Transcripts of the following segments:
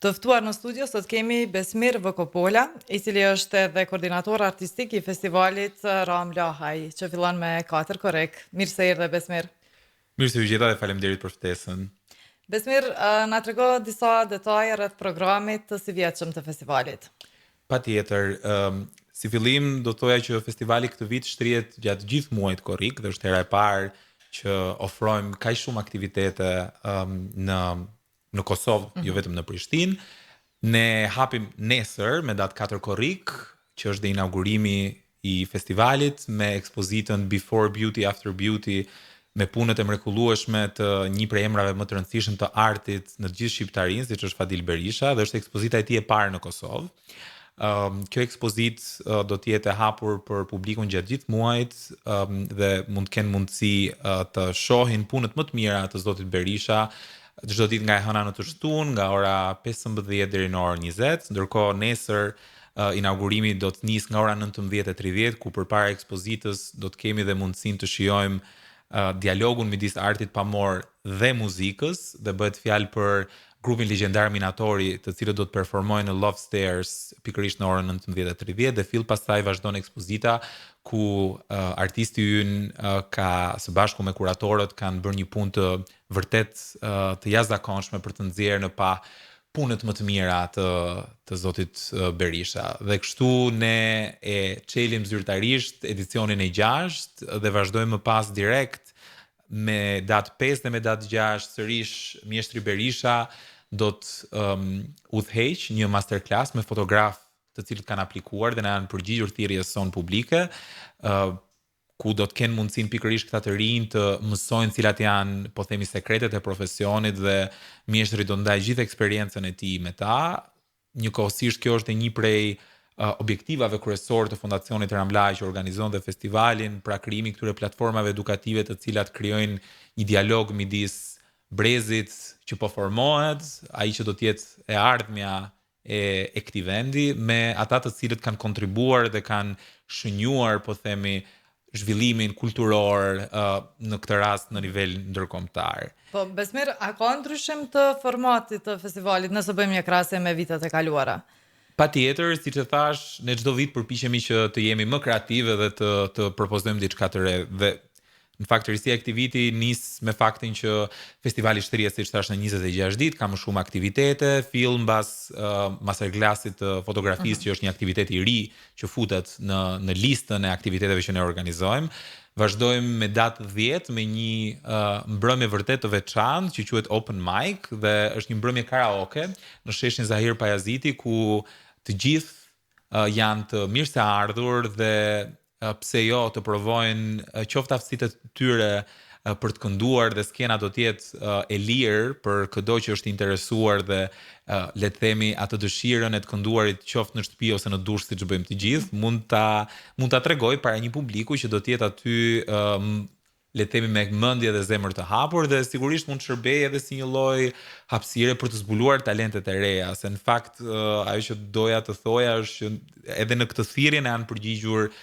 Të ftuar në studio sot kemi Besmir Vëkopola, i cili është edhe koordinator artistik i festivalit Ram Lahaj, që fillon me 4 korrek. Mirë se erdhe Besmir. Mirë se u gjeta dhe faleminderit për ftesën. Besmir, na trego disa detaje rreth programit të sivjetshëm të festivalit. Patjetër, si fillim do thoja që festivali këtë vit shtrihet gjatë gjithë muajit korrik dhe është hera e parë që ofrojmë kaq shumë aktivitete në Kosovë, jo vetëm në Prishtinë. Ne hapim nesër me datë 4 korrik, që është dhe inaugurimi i festivalit me ekspozitën Before Beauty, After Beauty, me punët e mrekullueshme të një prej emrave më të rëndësishëm të artit në të gjithë shqiptarinë, siç është Fadil Berisha, dhe është ekspozita e tij e parë në Kosovë. Kjo ekspozitë do të jetë e hapur për publikun gjatë gjithë muajit dhe mund të kenë mundësi të shohin punët më të mira të zotit Berisha çdo ditë nga e hëna në të shtunë, nga ora 15 deri në orën 20, ndërkohë nesër inaugurimi do të nisë nga ora 19:30, ku përpara ekspozitës do të kemi dhe mundësinë të shijojmë dialogun midis artit pamor dhe muzikës, dhe bëhet fjalë për grupin legjendar Minatori, të cilët do të performojnë në Love Stairs pikërisht në orën 19:30 dhe fill pastaj vazhdon ekspozita ku artisti ynë ka së bashku me kuratorët kanë bërë një punë të vërtet të jashtëzakonshme për të nxjerrë në pa punët më të mira të zotit Berisha. Dhe kështu ne e çelim zyrtarisht edicionin e 6 dhe vazhdojmë më pas direkt me datë 5 dhe me datë 6 sërish mjeshtri Berisha do të udhëheq një masterclass me fotograf të cilët kanë aplikuar dhe na janë përgjigjur thirrjes son publike, ku do të kenë mundësinë pikërisht këta të rinj të mësojnë cilat janë, po themi, sekretet e profesionit dhe mjeshtri do ndajë gjithë eksperiencën e tij me ta. Njëkohësisht kjo është një prej objektivave kryesorë të Fondacionit Ram Lahaj që organizon dhe festivalin, pra krijimi këtyre platformave edukative të cilat krijojnë një dialog midis brezit që po formohet, ai që do të jetë e ardhmja e këtij vendi, me ata të cilët kanë kontribuar dhe kanë shënjuar, po themi, zhvillimin kulturor në këtë rast në nivel ndërkombëtar. Po, Besmir, a ka ndryshim të formatit të festivalit nëse bëjmë një krahasje me vitet e kaluara? Patjetër, siç e thash, ne çdo vit përpiqemi që të jemi më kreativë dhe të propozojmë diçka të re. Dhe në fakt rësia e këtij viti nis me faktin që festivali shtrihet, siç thash, në 26 ditë, ka më shumë aktivitete, fill mbas masterclassit të fotografisë, që është një aktivitet i ri që futet në listën e aktiviteteve që ne organizojmë. Vazhdojmë me datë 10 me një mbrëmje vërtet të veçantë që quhet Open Mic dhe është një mbrëmje karaoke në sheshin Zahir Pajaziti, ku të gjithë janë të mirë se ardhur dhe pse jo të provojnë qoftë aftësitë e tyre për të kënduar, dhe skena do të jetë e lirë për çdo që është interesuar dhe le të themi atë dëshirën e të kënduarit qoftë në shtëpi ose në dush, siç bëjmë të gjithë, mund ta tregoj para një publiku që do të jetë aty le të themi me mendje dhe zemër të hapur, dhe sigurisht mund të shërbejë edhe si një lloj hapësire për të zbuluar talentet e reja, se në fakt ajo që doja të thoja është që edhe në këtë thirrje ne janë përgjigjur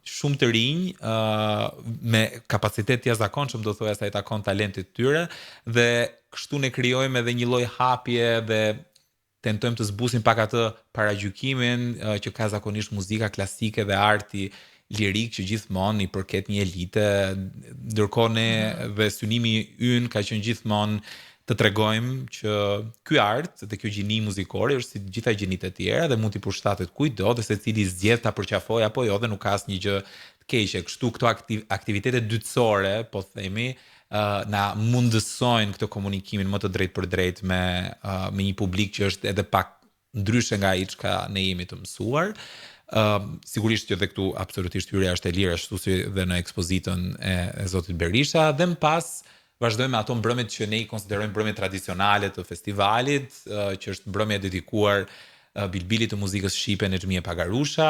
shumë të rinj me kapacitet të jashtëzakonshëm, do thoya, sa i takon talentit tyre, dhe kështu ne krijojmë edhe një lloj hapje dhe tentojmë të zbusim pak atë paragjykimin që ka zakonisht muzika klasike dhe arti lirik që gjithmonë i përket një elite, ndërkohë ne dhe synimi ynë ka qenë gjithmonë të tregojmë që ky art dhe kjo gjini muzikore është si gjitha gjinitë e tjera dhe mund t'i përshtatet kujtdo dhe secili zgjedh ta përqafojë apo jo, dhe nuk ka asnjë gjë të keqe. Kështu këto aktivitete dytësore, po themi, na mundësojnë këtë komunikimin më të drejtë për drejtë me një publik që është edhe pak ndryshe nga ai çka ne jemi të mësuar. Sigurisht që dhe këtu absolutisht hyrja është e lirë, ashtu si dhe në ekspozitën e zotit Berisha, dhe më pas vazhdojmë me ato mbrëmjet që ne i konsiderojmë mbrëmje tradicionale të festivalit, që është mbrëmje dedikuar bilbilit të muzikës shqipe Nexhmie Pagarusha.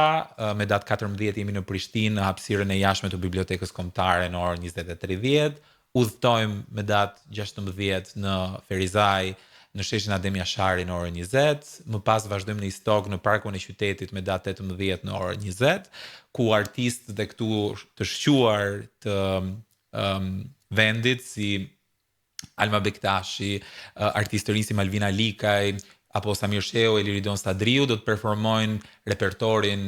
Me datë 14 jemi në Prishtinë në hapësirën e jashtme të Bibliotekës Kombëtare në orën 20:30. Udhtojmë me datë 16 në Ferizaj në sheshin Adem Jashari në orën 20. Më pas vazhdojmë në Istog në Parkun e Qytetit me datë 18 në orën 20, ku artistë dhe këtu të shquar të vendit si Alma Bektashi, artistë të rinj si Malvina Likaj, apo Samir Sheu e Liridon Stadriu do të performojnë repertorin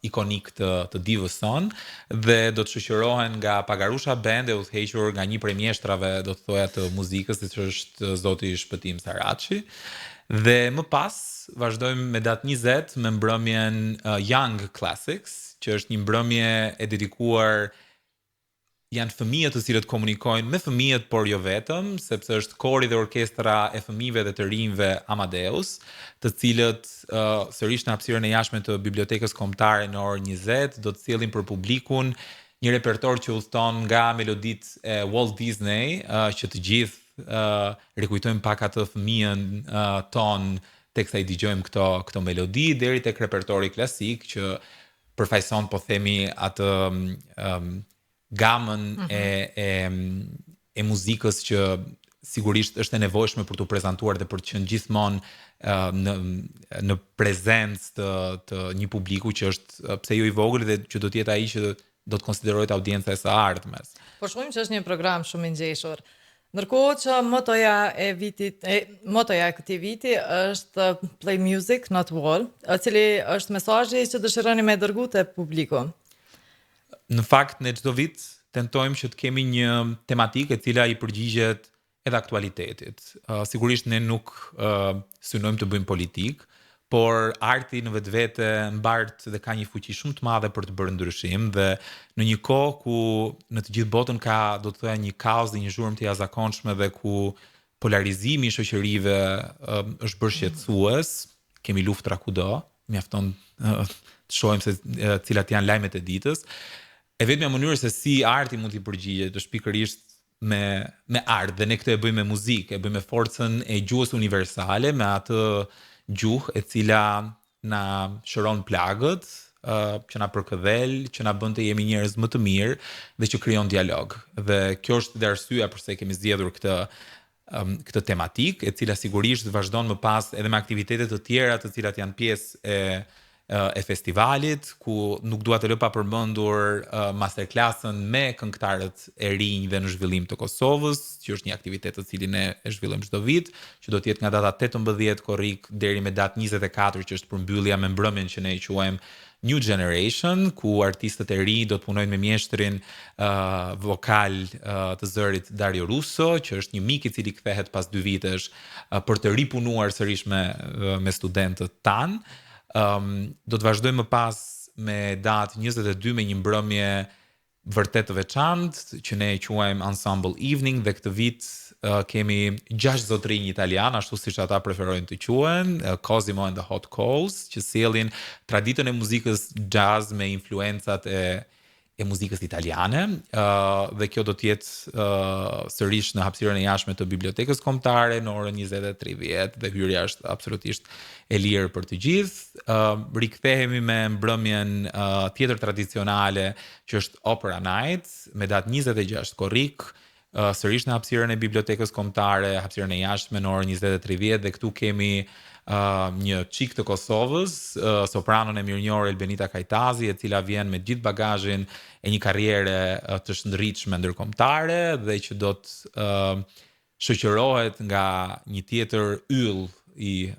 ikonik të divës son dhe do të shoqërohen nga Pagarusha Band e udhëhequr nga një prej mjeshtrave do të thoja të muzikës, siç është zoti Shpëtim Saraçi. Dhe më pas vazhdojmë me datë 20 me mbrëmjen Young Classics, që është një mbrëmje e dedikuar janë fëmijët të cilët komunikojnë me fëmijët, por jo vetëm, sepse është kori dhe orkestra e fëmijëve dhe të rinjve Amadeus, të cilët sërish në hapësirën e jashtme të Bibliotekës Kombëtare në orën 20 do të sjellin për publikun një repertor që udhton nga meloditë e Walt Disney, që të gjithë rikujtojmë pak atë fëmijën ton teksa i dëgjojmë këto melodi, deri tek repertori klasik që përfaqëson po themi atë gamën e muzikës që sigurisht është e nevojshme për t'u prezantuar dhe për të qenë gjithmonë në prezencë të një publiku që është pse jo i vogël dhe që do të jetë ai që do të konsiderohet audienca e së ardhmes. Po shohim që është një program shumë i ngjeshur. Ndërkohë që motoja e këtij viti është Play Music Not War, i cili është mesazhi që dëshironi me dërgu te publiku. Në fakt, në çdo vit tentojmë që të kemi një tematikë e cila i përgjigjet edhe aktualitetit. Sigurisht ne nuk synojmë të bëjmë politikë, por arti në vetvete mbart dhe ka një fuqi shumë të madhe për të bërë ndryshim dhe në një kohë ku në të gjithë botën ka, do të thoya, një kaos dhe një zhurmë të jashtëzakonshme dhe ku polarizimi i shoqërive është bërë shqetësues, kemi luftra kudo, mjafton të shohim se cilat janë lajmet e ditës. E vetmja mënyrë se si arti mund t'i përgjigjet është pikërisht me art, dhe ne këtë e bëjmë me muzikë, e bëjmë me forcën e gjuhës universale, me atë gjuhë e cila na shëron plagët, që na përkëdhel, që na bën të jemi njerëz më të mirë dhe që krijon dialog. Dhe kjo është dhe arsyeja pse kemi zgjedhur këtë tematikë, e cila sigurisht vazhdon më pas edhe me aktivitete të tjera të cilat janë pjesë e festivalit, ku nuk dua të lë pa përmendur masterclassën me këngëtarët e rinj dhe në zhvillim të Kosovës, që është një aktivitet të cilin ne e zhvillojmë çdo vit, që do të jetë nga data 18 korrik deri me datë 24, që është përmbyllja me mbrëmjen që ne e quajmë New Generation, ku artistët e rinj do të punojnë me mjeshtrin vokal të zërit Dario Russo, që është një mik i cili kthehet pas 2 vitesh për të ripunuar sërish me studentët tanë. Do të vazhdojmë më pas me datë 22 me një mbrëmje vërtet të veçantë që ne e quajmë Ensemble Evening, dhe këtë vit kemi 6 zotrinj italian, ashtu siç ata preferojnë të quhen, Cosimo and the Hot Coals, që sjellin traditën e muzikës jazz me influencat e muzikës italiane, dhe kjo do të jetë sërish në hapësirën e jashtme të Bibliotekës Kombëtare në orën 20:30 dhe hyrja është absolutisht e lirë për të gjithë. Rikthehemi me mbrëmjen tjetër tradicionale që është Opera Night me datë 26 korrik, sërish në hapësirën e Bibliotekës Kombëtare, hapësirën e jashtme në orën 20:30 dhe këtu kemi një çik të Kosovës, sopranon e mirënjohur Elbenita Kajtazi, e cila vjen me gjithë bagazhin e një karriere të shndërritshme ndërkombëtare dhe që do të shoqërohet nga një tjetër yll i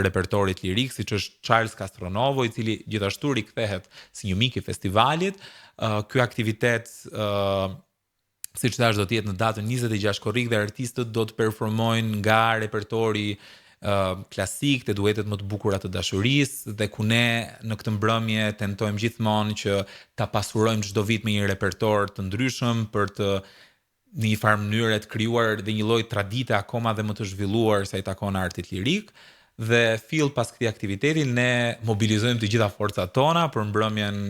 repertorit lirik, siç është Charles Castronovo, i cili gjithashtu rikthehet si një mik i festivalit. Ky aktivitet siç thash do të jetë në datën 26 korrik dhe artistët do të performojnë nga repertori klasik, të duetet më të bukura të dashurisë, dhe ku ne në këtë mbrëmje tentojmë gjithmonë që ta pasurojmë çdo vit me një repertor të ndryshëm për të në një farë mënyrë të krijuar dhe një lloj tradite akoma dhe më të zhvilluar sa i takon artit lirik. Dhe fill pas këtij aktiviteti ne mobilizojmë të gjitha forcat tona për mbrëmjen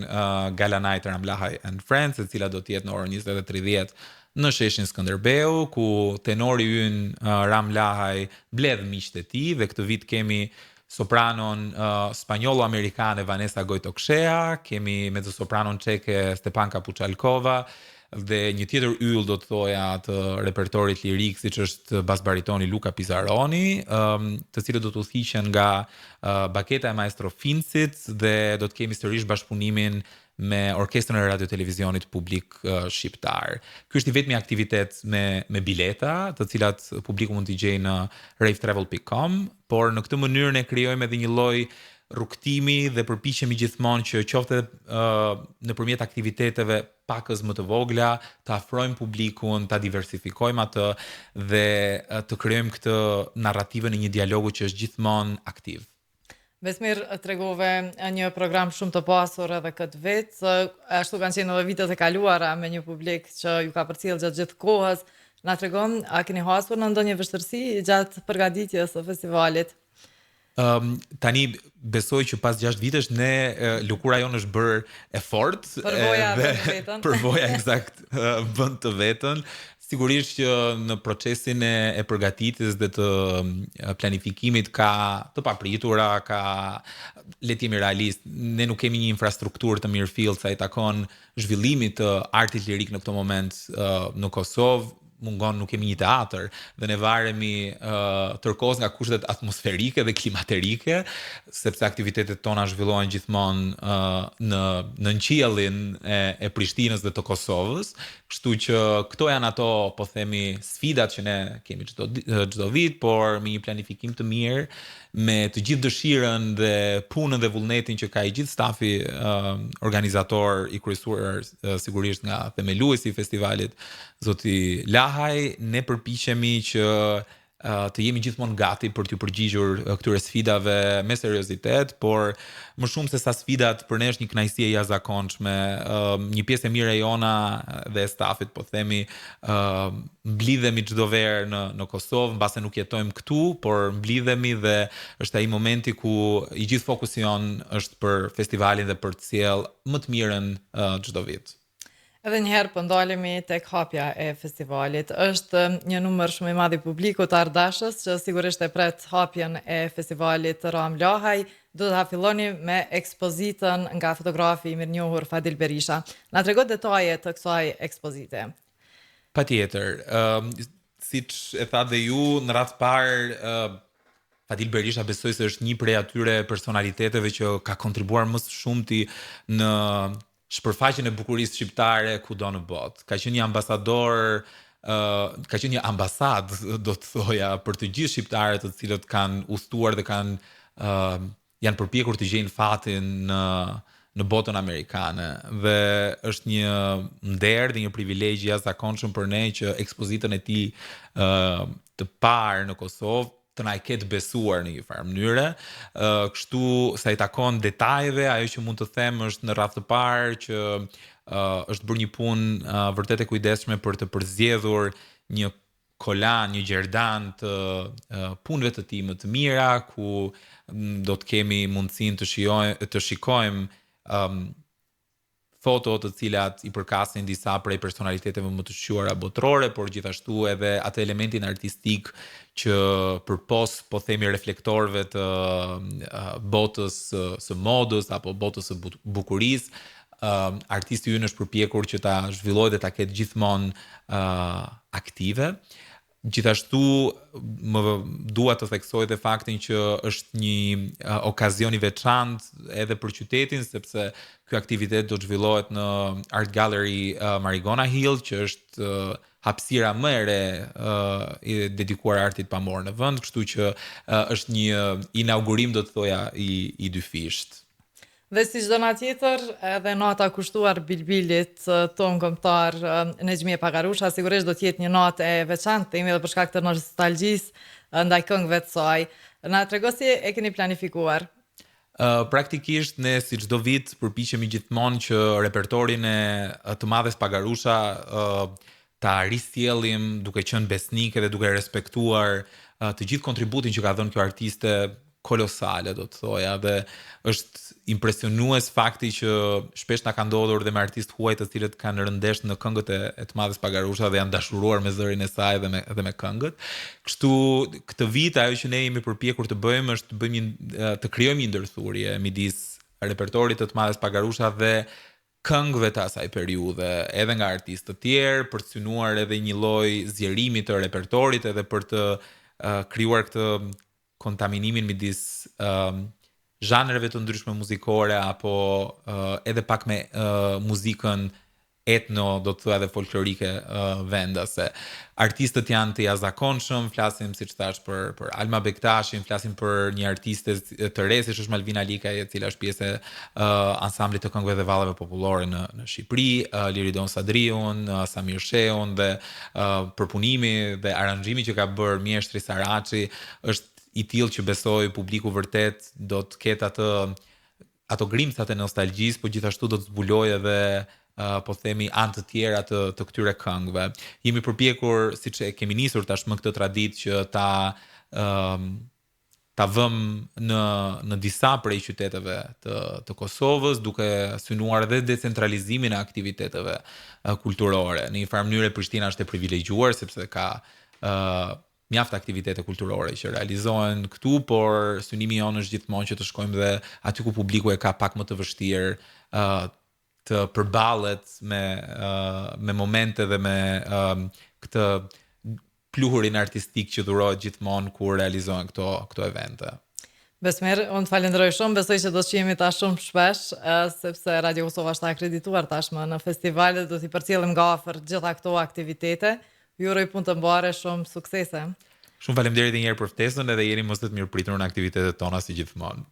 Gala Night Ramlahaj and Friends, e cila do të jetë në orën 20:30 në sheshin Skënderbeu, ku tenori ynë Ramlahaj mbledh miqtë e tij, dhe këtë vit kemi sopranon spanjollo-amerikane Vanessa Gojtokshea, kemi mezzosopranon çeke Stepanka Puchalkova dhe një tjetër yll do të thoja të repertorit lirik siç është basbaritoni Luka Pizaroni, të cilët do të udhëhiqen nga baketa e maestro Fincit, dhe do të kemi sërish bashkëpunimin me orkestrën e radio televizionit publik shqiptar. Ky është i vetmi aktivitet me bileta, të cilat publiku mund t'i gjejë në ravetravel.com, por në këtë mënyrë ne krijojmë edhe një lloj rrugtimi dhe përpiqemi gjithmonë që qoftë nëpërmjet aktiviteteve pakës më të vogla, të afrojmë publikun, ta diversifikojmë atë dhe të krijojmë këtë narrativë në një dialogu që është gjithmonë aktiv. Besmir tregove një program shumë të pasur edhe këtë vit, ashtu kanë qenë edhe vitet e kaluara me një publik që ju ka përcjell gjatë gjithë kohës. Na tregon, a keni hasur në ndonjë vështirësi gjatë përgatitjes së festivalit? Tani besoj që pas 6 vitesh ne lukura jonë është bërë e fortë Përvoja vend të vetën. Përvoja eksakt vend të vetën. Sigurisht që në procesin e përgatitjes dhe të planifikimit ka të papritura, ka le të jemi realist, ne nuk kemi një infrastrukturë të mirëfillt sa i takon zhvillimit të artit lirik në këtë moment në Kosovë. Mungon, nuk kemi një teatr dhe ne varemi tërkohës nga kushtet atmosferike dhe klimaterike, sepse aktivitetet tona zhvillohen gjithmonë në qiellin e Prishtinës dhe të Kosovës, kështu që këto janë ato, po themi, sfidat që ne kemi çdo vit, por me një planifikim të mirë, me të gjithë dëshirën dhe punën dhe vullnetin që ka i gjithë stafi organizator i kryesuar sigurisht nga themeluesi i festivalit, zoti Lahaj, ne përpiqemi që të jemi gjithmonë gati për t'ju përgjigjur këtyre sfidave me seriozitet, por më shumë se sa sfidat, për ne është një kënaqësi e jashtëzakonshme. Një pjesë e mirë e jona dhe e stafit, po themi, mblidhemi çdo verë në Kosovë, mbase nuk jetojmë këtu, por mblidhemi dhe është ai momenti ku i gjithë fokusi jon është për festivalin dhe për të sjellë më të mirën çdo vit. Edhe njëherë po ndalemi tek hapja e festivalit. Është një numër shumë i madh i publikut të ardashës që sigurisht e pret hapjen e festivalit Ram Lahaj. Do ta filloni me ekspozitën nga fotografi i mirënjohur Fadil Berisha. Na tregon detaje të kësaj ekspozite. Patjetër. Siç e tha dhe ju, në radhë parë Fadil Berisha besoj se është një prej atyre personaliteteve që ka kontribuar më së shumti në shpërfaqjen e bukurisë shqiptare kudo në botë. Ka qenë një ambasador, ka qenë një ambasadë, do të thoja, për të gjithë shqiptarët të cilët kanë udhëtuar dhe janë përpjekur të gjejnë fatin në botën amerikane. Dhe është një nder dhe një privilegj i jashtëzakonshëm për ne që ekspozitën e tij të parë në Kosovë të na e ketë besuar në një farë mënyre, kështu sa i takon detajeve, ajo që mund të them është në radhë të parë që është bërë një punë vërtet e kujdesshme për të përzgjedhur një kolan, një gjerdan të punëve të tij më të mira, ku do të kemi mundësinë të shikojmë foto të cilat i përkasin disa prej personaliteteve më të shquara botërore, por gjithashtu edhe atë elementin artistik që përpos, po themi, reflektorëve të botës së modës apo botës së bukurisë, artisti ynë është përpjekur që ta zhvillojë dhe ta ketë gjithmonë aktive. Gjithashtu më dua të theksoj dhe faktin që është një okazion i veçantë edhe për qytetin, sepse ky aktivitet do të zhvillohet në Art Gallery Marigona Hill, që është hapësira më e re dedikuar artit pamor në vend, kështu që është një inaugurim, do të thoja, i dyfisht. Dhe si çdo natë tjetër, edhe nata kushtuar Bilbilit ton kombëtar Nexhmie Pagarusha sigurisht do të jetë një natë e veçantë, themi edhe për shkak të nostalgjisë ndaj këngëve të saj. Na tregon si e keni planifikuar? Praktikisht ne si çdo vit përpiqemi gjithmonë që repertorin e të madhes Pagarusha ta risjellim duke qenë besnik dhe duke respektuar të gjithë kontributin që ka dhënë kjo artiste kolosale, do të thoja, dhe është impresionues fakti që shpesh na ka ndodhur dhe me artistë huaj të cilët kanë rëndesh në këngët e të madhes Pagarusha dhe janë dashuruar me zërin e saj dhe me këngët. Kështu këtë vit ajo që ne jemi përpjekur të bëjmë është të krijojmë një ndërthurje midis repertorit të madhes Pagarusha dhe këngëve të asaj periudhe, edhe nga artistë të tjerë, për të synuar edhe një lloj zgjerimi të repertorit edhe për të krijuar këtë kontaminimin midis zhanreve të ndryshme muzikore apo edhe pak me muzikën etno, do të thua edhe folklorike vendase. Artistët janë të jashtëzakonshëm, flasim siç thash për Alma Bektashin, flasim për një artiste të re si është Malvina Likaj, e cila është pjesë e ansamblit të këngëve dhe vallave popullore në Shqipëri, Liridon Sadriun, Samir Sheun dhe përpunimi dhe aranxhimi që ka bërë Mjeshtri Saraçi është i tillë që besoj publiku vërtet do të ketë ato grimcat e nostalgjisë, por gjithashtu do të zbulojë edhe po themi anë të tjera të këtyre këngëve. Jemi përpjekur, siç e kemi nisur tash më këtë traditë që ta vëm në disa prej qyteteve të Kosovës, duke synuar edhe decentralizimin e aktiviteteve kulturore. Në një farë mënyrë Prishtina është e privilegjuar sepse ka mjaft aktivitete kulturore që realizohen këtu, por synimi jonë është gjithmonë që të shkojmë dhe aty ku publiku e ka pak më të vështirë të përballet me momente dhe me këtë pluhurin artistik që dhurohet gjithmonë kur realizohen këto evente. Besmer, unë të falenderoj shumë, besoj që do të qemi ta shumë shpesh, sepse Radio Kosova është akredituar tashmë në festivalet, do t'i përcjellim nga afër gjitha këto aktivitete. Ju uroj punë të mbarë, shumë suksese. Shumë faleminderit edhe një herë për ftesën edhe jeni mos të mirëpritur në aktivitetet tona si gjithmonë.